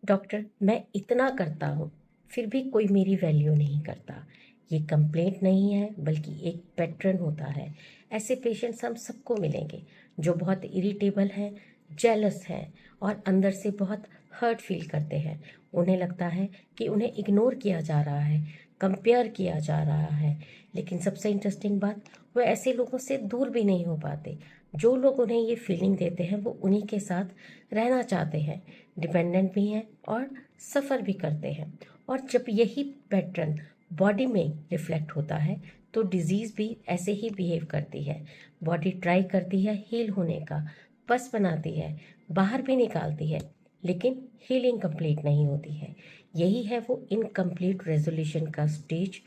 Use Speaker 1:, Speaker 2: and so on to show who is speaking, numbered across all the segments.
Speaker 1: Doctor, मैं इतना करता हूँ फिर भी कोई मेरी वैल्यू नहीं करता। ये कंप्लेंट नहीं है बल्कि एक पैटर्न होता है। ऐसे पेशेंट्स हम सबको मिलेंगे जो बहुत इरिटेबल हैं, जेलस हैं और अंदर से बहुत हर्ट फील करते हैं। उन्हें लगता है कि उन्हें इग्नोर किया जा रहा है, कंपेयर किया जा रहा है। लेकिन सबसे इंटरेस्टिंग बात, वो ऐसे लोगों से दूर भी नहीं हो पाते। जो लोग उन्हें ये फीलिंग देते हैं वो उन्हीं के साथ रहना चाहते हैं, डिपेंडेंट भी हैं और सफ़र भी करते हैं। और जब यही पैटर्न बॉडी में रिफ्लेक्ट होता है तो डिजीज़ भी ऐसे ही बिहेव करती है। बॉडी ट्राई करती है हील होने का, पस बनाती है, बाहर भी निकालती है, लेकिन हीलिंग कंप्लीट नहीं होती है। यही है वो इनकम्प्लीट रेजोल्यूशन का स्टेज,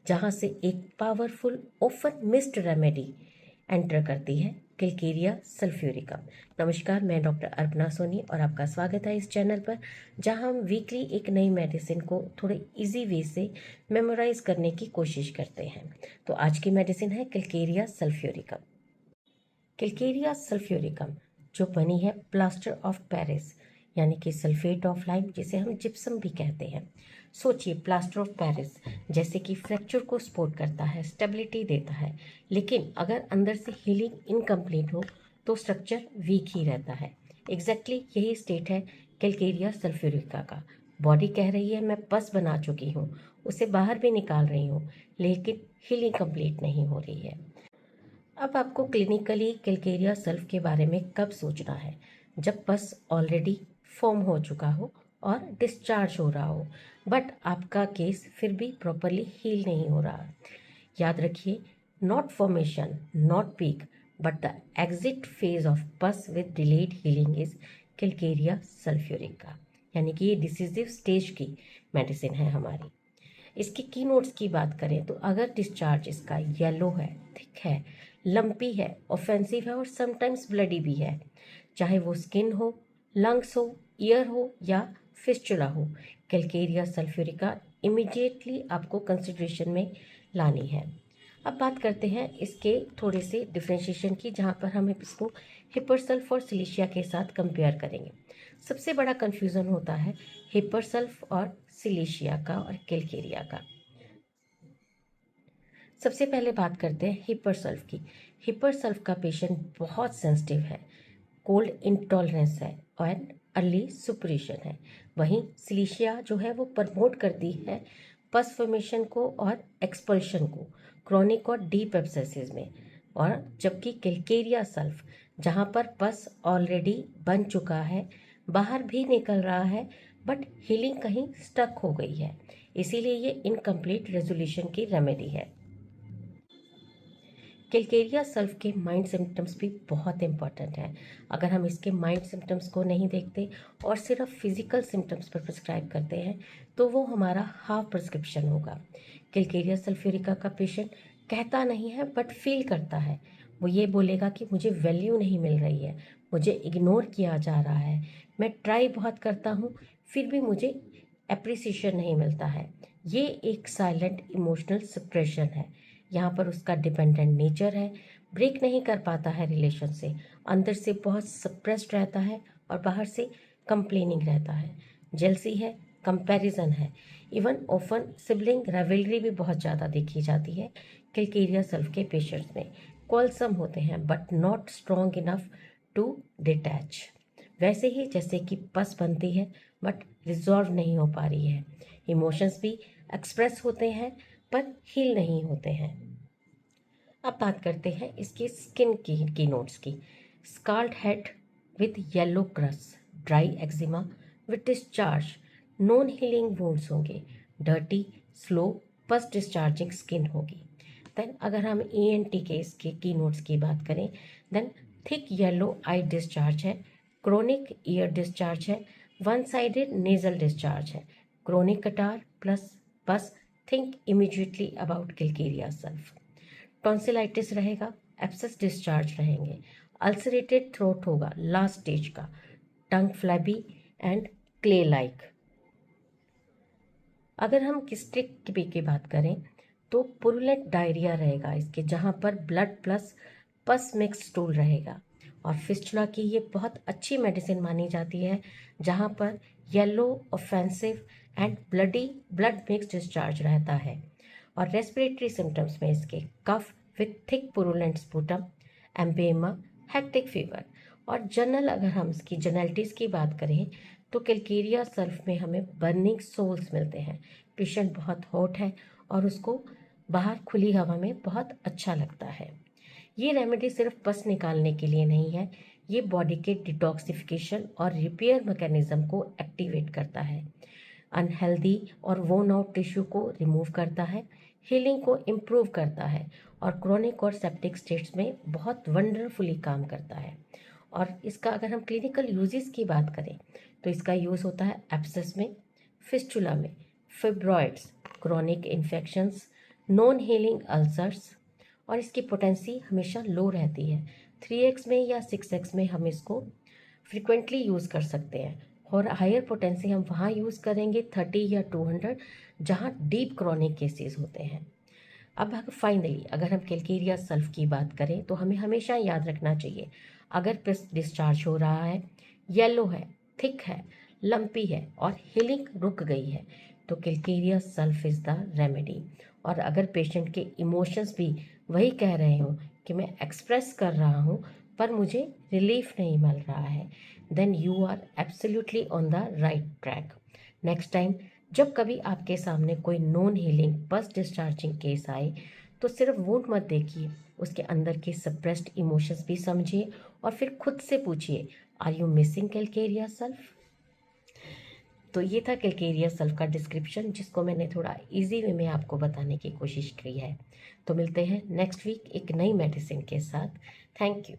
Speaker 1: जहाँ से एक powerful often missed remedy enter करती है, किलकेरिया सल्फ्यूरिकम। नमस्कार, मैं डॉक्टर अर्पणा सोनी और आपका स्वागत है इस चैनल पर, जहां हम वीकली एक नई मेडिसिन को थोड़े इजी वे से मेमोराइज करने की कोशिश करते हैं। तो आज की मेडिसिन है किलकेरिया सल्फ्यूरिकम। किलकेरिया सल्फ्यूरिकम जो बनी है प्लास्टर ऑफ पेरिस यानी कि सल्फेट ऑफ लाइम, जिसे हम जिप्सम भी कहते हैं। सोचिए, प्लास्टर ऑफ पेरिस जैसे कि फ्रैक्चर को सपोर्ट करता है, स्टेबिलिटी देता है, लेकिन अगर अंदर से हीलिंग इनकम्प्लीट हो तो स्ट्रक्चर वीक ही रहता है। एग्जैक्टली यही स्टेट है कैलकेरिया सल्फ्यूरिका का। बॉडी कह रही है मैं पस बना चुकी हूँ, उसे बाहर भी निकाल रही हूँ, लेकिन हीलिंग कंप्लीट नहीं हो रही है। अब आपको क्लिनिकली कैलकेरिया सल्फ के बारे में कब सोचना है? जब पस ऑलरेडी फॉर्म हो चुका हो और डिस्चार्ज हो रहा हो, बट आपका केस फिर भी प्रॉपरली हील नहीं हो रहा। याद रखिए, not formation, not peak, but the exit phase of pus with delayed healing is calcarea sulphurica, यानी कि ये डिसीजिव स्टेज की मेडिसिन है हमारी। इसकी की नोट्स की बात करें तो अगर डिस्चार्ज इसका येलो है, थिक है, लंपी है, ऑफेंसिव है और समटाइम्स ब्लडी भी है, चाहे वो स्किन हो, लंग्स हो, ईयर हो या फिस्चुला हो, कैलकेरिया सल्फ्यूरिका इमिडिएटली आपको कंसिडरेशन में लानी है। अब बात करते हैं इसके थोड़े से डिफ्रेंशिएशन की, जहाँ पर हम इसको हिपरसल्फ और सिलिशिया के साथ कंपेयर करेंगे। सबसे बड़ा कन्फ्यूज़न होता है हिपरसल्फ और सिलिशिया का और कैलकेरिया का। सबसे पहले बात करते हैं हिपरसल्फ की। हिपरसल्फ का पेशेंट बहुत सेंसिटिव है, कोल्ड इंटॉलरेंस है और अर्ली सुपरेशन है। वहीं सिलिशिया जो है वो प्रमोट करती है पस फॉर्मेशन को और एक्सपल्शन को, क्रॉनिक और डीप एब्सेसिस में। और जबकि कैलकेरिया सल्फ जहाँ पर पस ऑलरेडी बन चुका है, बाहर भी निकल रहा है, बट हीलिंग कहीं स्टक हो गई है, इसीलिए ये इनकम्प्लीट रेजोल्यूशन की रेमेडी है। कैलकेरिया सल्फ के माइंड सिम्टम्स भी बहुत इंपॉर्टेंट हैं। अगर हम इसके माइंड सिम्टम्स को नहीं देखते और सिर्फ फिजिकल सिम्टम्स पर प्रिस्क्राइब करते हैं तो वो हमारा हाफ प्रिस्क्रिप्शन होगा। कैलकेरिया सल्फ्यूरिका का पेशेंट कहता नहीं है बट फील करता है। वो ये बोलेगा कि मुझे वैल्यू नहीं मिल रही है, मुझे इग्नोर किया जा रहा है, मैं ट्राई बहुत करता हूँ फिर भी मुझे एप्रिसिएशन नहीं मिलता है। ये एक साइलेंट इमोशनल सप्रेशन है। यहाँ पर उसका डिपेंडेंट नेचर है, ब्रेक नहीं कर पाता है रिलेशन से, अंदर से बहुत सप्रेस्ड रहता है और बाहर से कंप्लेनिंग रहता है, जेलसी है, कंपैरिजन है, इवन ऑफन सिबलिंग राइवलरी भी बहुत ज़्यादा देखी जाती है कैलकेरिया सल्फ के पेशेंट्स में। क्वालसम होते हैं but not strong enough to detach, वैसे ही जैसे कि पस बनती है बट रिजॉल्व नहीं हो पा रही है। इमोशंस भी एक्सप्रेस होते हैं पर हील नहीं होते हैं। अब बात करते हैं इसकी स्किन की नोट्स की। Scald head with yellow crust, dry eczema with discharge, non healing wounds होंगे, dirty slow pus discharging skin होगी। देन अगर हम ENT के इसके की नोट्स की बात करें, देन थिक येलो आई डिस्चार्ज है, क्रोनिक ईयर डिस्चार्ज है, वन साइडेड नेजल डिस्चार्ज है, क्रोनिक कटार प्लस पस, think immediately about Calcarea sulph. Tonsillitis रहेगा, एब्सेस डिस्चार्ज रहेंगे, अल्सरेटेड थ्रोट होगा लास्ट स्टेज का, टंग फ्लैबी एंड क्ले लाइक। अगर हम किस्टिक की बात करें तो पुरुलेंट डायरिया रहेगा इसके, जहाँ पर ब्लड प्लस पस मिक्स स्टूल रहेगा, और फिस्टुला की ये बहुत अच्छी मेडिसिन मानी जाती है, जहाँ पर yellow, offensive and blood mix discharge रहता है। और रेस्पिरेटरी सिम्टम्स में इसके cough with thick purulent sputum, empyema, hectic fever. और जनरल अगर हम इसकी जनरलिटीज़ की बात करें तो कैलकेरिया सल्फ में हमें बर्निंग सोल्स मिलते हैं। पेशेंट बहुत हॉट है और उसको बाहर खुली हवा में बहुत अच्छा लगता है। ये रेमेडी सिर्फ पस निकालने के लिए नहीं है, ये बॉडी के डिटॉक्सिफिकेशन और रिपेयर मैकेनिज्म को एक्टिवेट करता है, अनहेल्दी और वोन आउट टिश्यू को रिमूव करता है, हीलिंग को इम्प्रूव करता है और क्रोनिक और सेप्टिक स्टेट्स में बहुत वंडरफुली काम करता है। और इसका अगर हम क्लिनिकल यूजेस की बात करें तो इसका यूज़ होता है एब्सेस में, फिस्टुला में, fibroids, chronic infections, non healing ulcers. और इसकी पोटेंसी हमेशा लो रहती है। 3x में या 6x में हम इसको फ्रिक्वेंटली यूज़ कर सकते हैं और हायर पोटेंसी हम वहाँ यूज़ करेंगे 30 या 200, जहाँ डीप क्रोनिक केसेस होते हैं। अब फाइनली अगर हम कैलकेरिया सल्फ की बात करें तो हमें हमेशा याद रखना चाहिए, अगर पिस डिस्चार्ज हो रहा है, येलो है, थिक है, लंपी है और हीलिंग रुक गई है, तो Calcarea sulph is the remedy. और अगर पेशेंट के इमोशंस भी वही कह रहे हो कि मैं एक्सप्रेस कर रहा हूँ पर मुझे रिलीफ नहीं मिल रहा है, then you are absolutely on the right track. Next time जब कभी आपके सामने कोई non healing pus discharging case आए तो सिर्फ वोट मत देखिए, उसके अंदर के सप्रेस्ड इमोशंस भी समझिए और फिर खुद से पूछिए, are you missing calcarea sulph? तो ये था कैलकेरिया सल्फ का डिस्क्रिप्शन, जिसको मैंने थोड़ा इजी वे में आपको बताने की कोशिश की है। तो मिलते हैं नेक्स्ट वीक एक नई मेडिसिन के साथ। Thank you.